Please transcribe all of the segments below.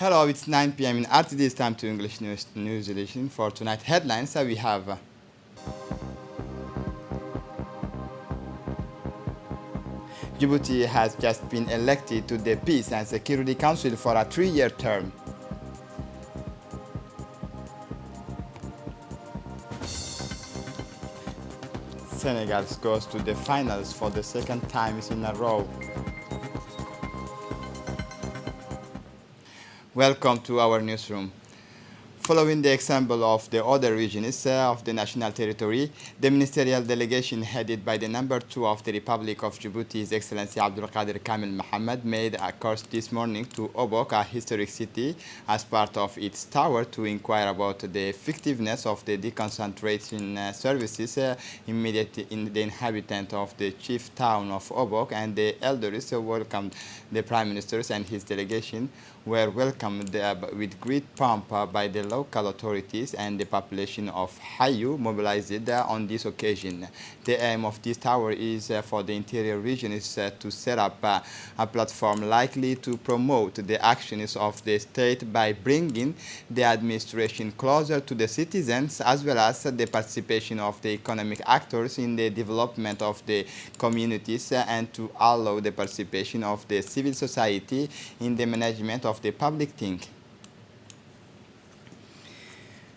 Hello, it's 9 p.m. in RTD. It's time to English news edition. For tonight headlines, we have Djibouti has just been elected to the Peace and Security Council for a 3-year term. Senegal goes to the finals for the second time in a row. Welcome to our newsroom. Following the example of the other regions of the national territory, the ministerial delegation headed by the number 2 of the Republic of Djibouti, His Excellency Abdul Qadir Kamil Mohammed, made a course this morning to Obok, a historic city, as part of its tour to inquire about the effectiveness of the deconcentration services immediate in the inhabitant of the chief town of Obok, and the elders welcomed the Prime Ministers and his delegation were welcomed with great pomp by the local authorities and the population of Hayu mobilized on this occasion. The aim of this tower is for the interior region is to set up a platform likely to promote the actions of the state by bringing the administration closer to the citizens, as well as the participation of the economic actors in the development of the communities and to allow the participation of the civil society in the management of the public thing.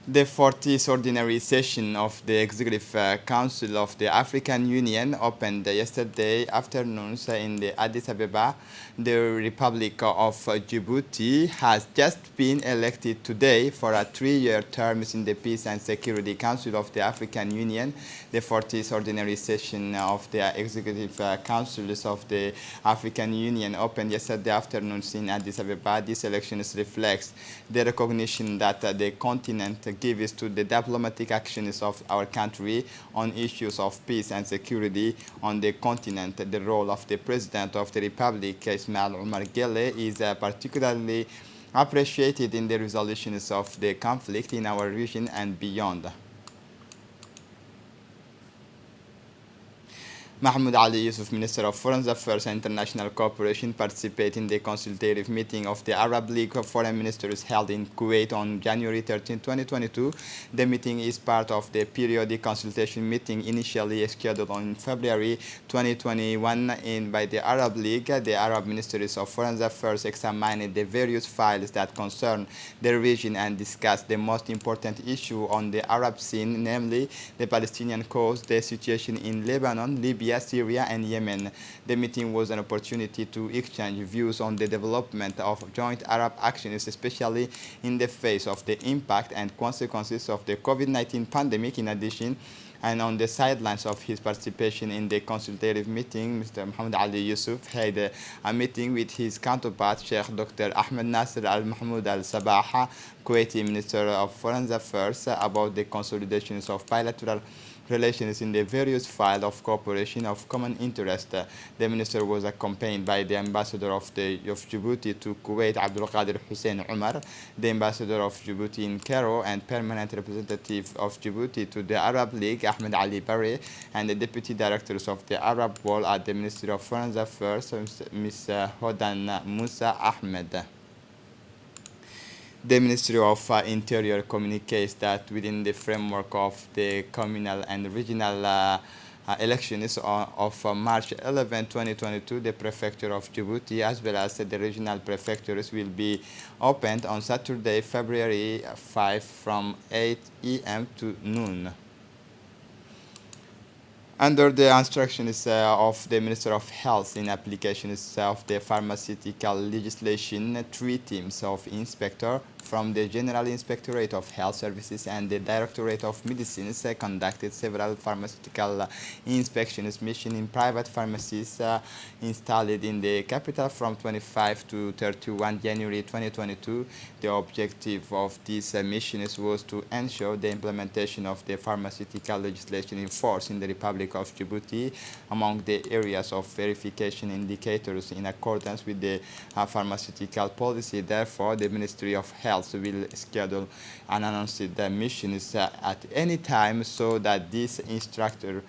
The 40th ordinary session of the Executive Council of the African Union opened yesterday afternoon in the Addis Ababa. The Republic of Djibouti has just been elected today for a 3-year term in the Peace and Security Council of the African Union. The 40th ordinary session of the Executive Councils of the African Union opened yesterday afternoon in Addis Ababa. This election reflects the recognition that the continent gives to the diplomatic actions of our country on issues of peace and security on the continent. The role of the President of the Republic, Ismail Omar Guelleh, is particularly appreciated in the resolutions of the conflict in our region and beyond. Mahmoud Ali Yusuf, Minister of Foreign Affairs and International Cooperation, participated in the consultative meeting of the Arab League of Foreign Ministers held in Kuwait on January 13, 2022. The meeting is part of the periodic consultation meeting initially scheduled on February 2021 by the Arab League. The Arab Ministers of Foreign Affairs examined the various files that concern the region and discussed the most important issue on the Arab scene, namely the Palestinian cause, the situation in Lebanon, Libya, Syria, and Yemen. The meeting was an opportunity to exchange views on the development of joint Arab actions, especially in the face of the impact and consequences of the COVID-19 pandemic. In addition, and on the sidelines of his participation in the consultative meeting, Mr. Mohammed Ali Yusuf had a meeting with his counterpart, Sheikh Dr. Ahmed Nasser Al Mahmoud Al Sabah, Kuwaiti Minister of Foreign Affairs, about the consolidations of bilateral relations in the various files of cooperation of common interest. The minister was accompanied by the ambassador of Djibouti to Kuwait, Abdul Qadir Hussein Umar, the ambassador of Djibouti in Cairo, and permanent representative of Djibouti to the Arab League, Ahmed Ali Barre, and the deputy directors of the Arab Wall at the Ministry of Foreign Affairs, Ms. Hodan Musa Ahmed. The Ministry of Interior communicates that within the framework of the communal and regional elections of March 11, 2022, the Prefecture of Djibouti as well as the regional prefectures will be opened on Saturday, February 5 from 8 a.m. to noon. Under the instructions of the Minister of Health in applications of the pharmaceutical legislation, 3 teams of inspector from the General Inspectorate of Health Services and the Directorate of Medicines conducted several pharmaceutical inspections mission in private pharmacies installed in the capital from 25 to 31 January 2022. The objective of these missions was to ensure the implementation of the pharmaceutical legislation in force in the Republic of Djibouti among the areas of verification indicators in accordance with the pharmaceutical policy. Therefore, the Ministry of Health will schedule and announce the missions at any time so that this instructor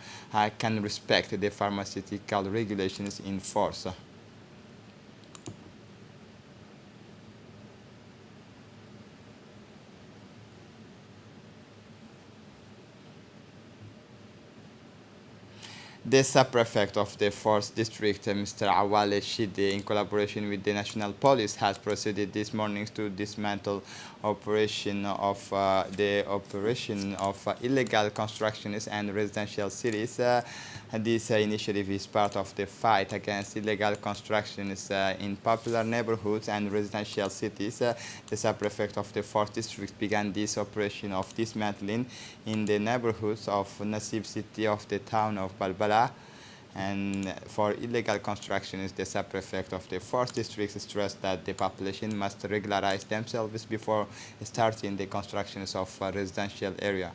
can respect the pharmaceutical regulations in force. The sub-prefect of the 4th District, Mr. Awale Shide, in collaboration with the National Police, has proceeded this morning to dismantle the operation of illegal constructions and residential cities. This initiative is part of the fight against illegal constructions in popular neighborhoods and residential cities. The sub-prefect of the 4th District began this operation of dismantling in the neighborhoods of Nasib City of the town of Balbala. And for illegal constructions, the sub-prefect of the 4th District stressed that the population must regularize themselves before starting the constructions of a residential area.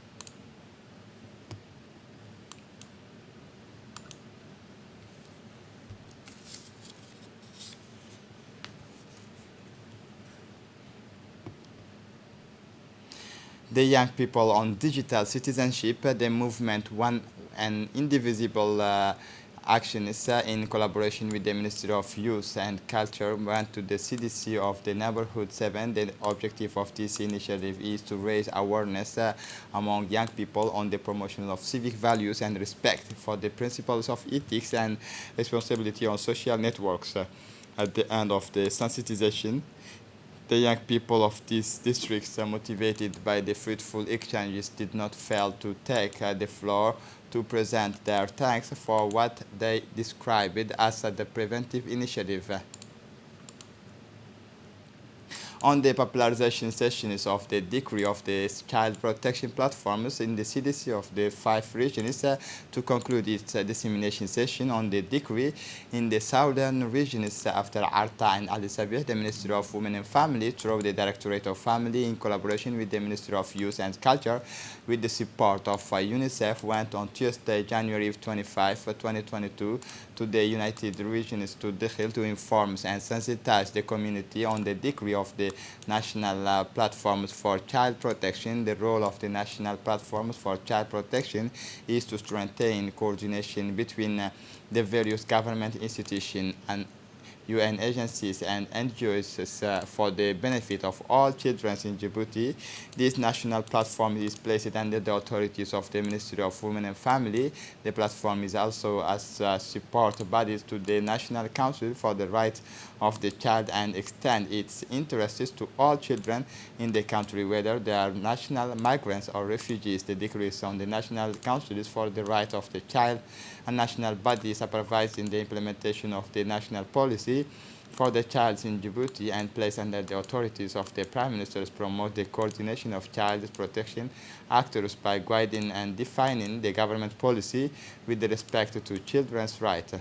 The young people on digital citizenship, the movement one and indivisible actions in collaboration with the Ministry of Youth and Culture went to the CDC of the Neighborhood 7. The objective of this initiative is to raise awareness among young people on the promotion of civic values and respect for the principles of ethics and responsibility on social networks. At the end of the sensitization, the young people of these districts, motivated by the fruitful exchanges, did not fail to take the floor to present their thanks for what they described as the preventive initiative. On the popularization sessions of the decree of the child protection platforms in the CDC of the 5 regions to conclude its dissemination session on the decree in the southern regions after Arta and Ali Sabih, the Ministry of Women and Family, through the Directorate of Family in collaboration with the Ministry of Youth and Culture, with the support of UNICEF, went on Tuesday, January 25, 2022, to the United Regions to Dakhil to inform and sensitize the community on the decree of the National Platforms for Child Protection. The role of the National Platforms for Child Protection is to strengthen coordination between the various government institutions and UN agencies and NGOs for the benefit of all children in Djibouti. This national platform is placed under the authorities of the Ministry of Women and Family. The platform is also as support body to the National Council for the Rights of the Child and extend its interests to all children in the country, whether they are national migrants or refugees. The decree on the National Council for the Rights of the Child, a national body supervising the implementation of the national policy for the child in Djibouti and placed under the authorities of the Prime Minister, promote the coordination of child protection actors by guiding and defining the government policy with respect to children's rights.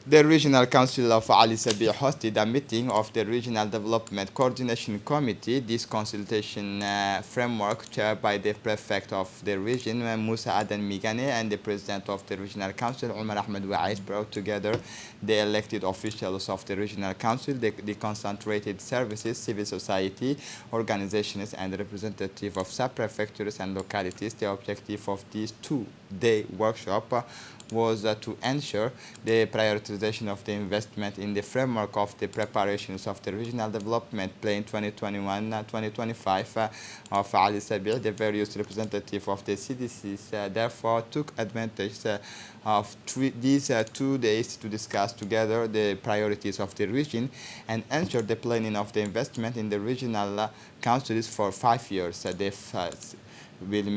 The Regional Council of Ali Sabih hosted a meeting of the Regional Development Coordination Committee. This consultation framework, chaired by the Prefect of the region, Musa Adan Migane, and the President of the Regional Council, Omar Ahmed Wa'ais, brought together the elected officials of the Regional Council, the concentrated services, civil society, organizations, and representatives of sub-prefectures and localities. The objective of this two-day workshop was to ensure the prioritization of the investment in the framework of the preparations of the Regional Development Plan 2021-2025 of Ali Sabih. The various representatives of the CDCs therefore took advantage of these 2 days to discuss together the priorities of the region and ensure the planning of the investment in the regional councils for 5 years. They will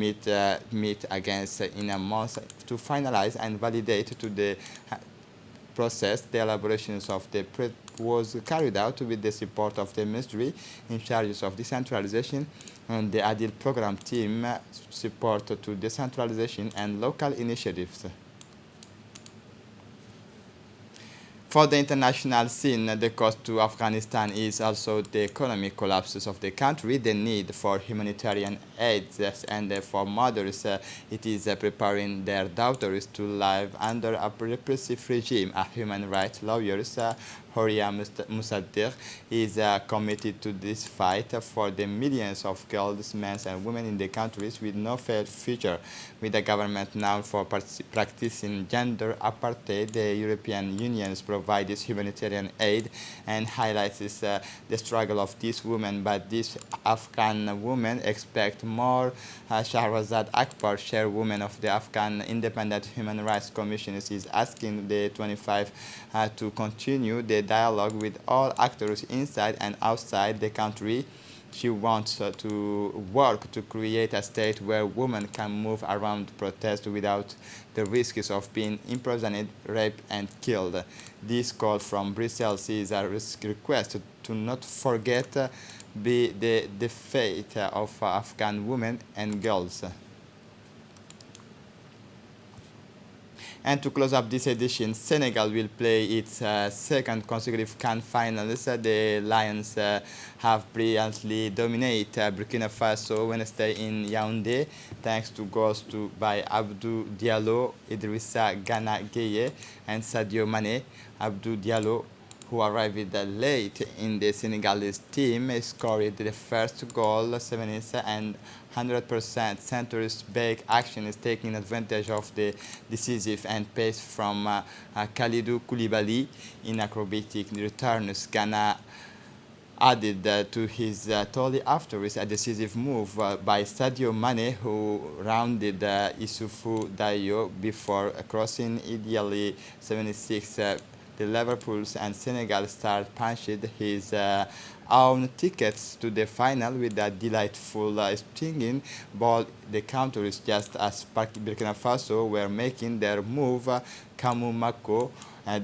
meet against in a month to finalize and validate to the process. The elaborations of the was carried out with the support of the ministry in charge of decentralization and the ADIL program team support to decentralization and local initiatives. For the international scene, the cost to Afghanistan is also the economic collapses of the country, the need for humanitarian aid, and for mothers, it is preparing their daughters to live under a repressive regime. A human rights lawyer, Horia Musaddiq, is committed to this fight for the millions of girls, men, and women in the countries with no fair future. With the government now for practicing gender apartheid, the European Union provides humanitarian aid and highlights the struggle of these women, but these Afghan women expect more, Shahrazad Akbar, chairwoman of the Afghan Independent Human Rights Commission, is asking the 25 to continue the dialogue with all actors inside and outside the country. She wants to work to create a state where women can move around protest without the risks of being imprisoned, raped, and killed. This call from Brussels is a request to not forget the fate of Afghan women and girls. And to close up this edition, Senegal will play its second consecutive CAN finals. The Lions have brilliantly dominated Burkina Faso Wednesday in Yaoundé, thanks to goals by Abdou Diallo, Idrissa Gana Gueye, and Sadio Mane. Abdou Diallo, who arrived late in the Senegalese team, scored the first goal, 70s, and 100% centuries-back action is taking advantage of the decisive and pace from Khalidou Koulibaly in acrobatic returns. Ghana added to his tally after a decisive move by Sadio Mane, who rounded Issoufou Dayo before crossing ideally 76. The Liverpool's and Senegal star punched his own tickets to the final with a delightful stinging ball. The countries, just as Burkina Faso were making their move, Kamou Mako,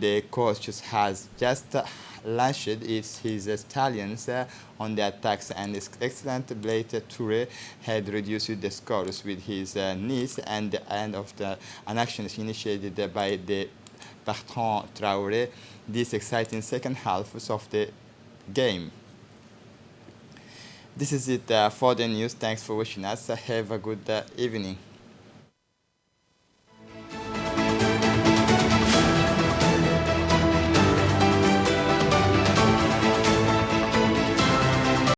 the coach, has just launched his stallions on the attacks, and his excellent Blade Toure had reduced the scores with his knees and the end of an action initiated by the Bertrand Traoré, this exciting second half of the game. This is it for the news. Thanks for watching us. Have a good evening.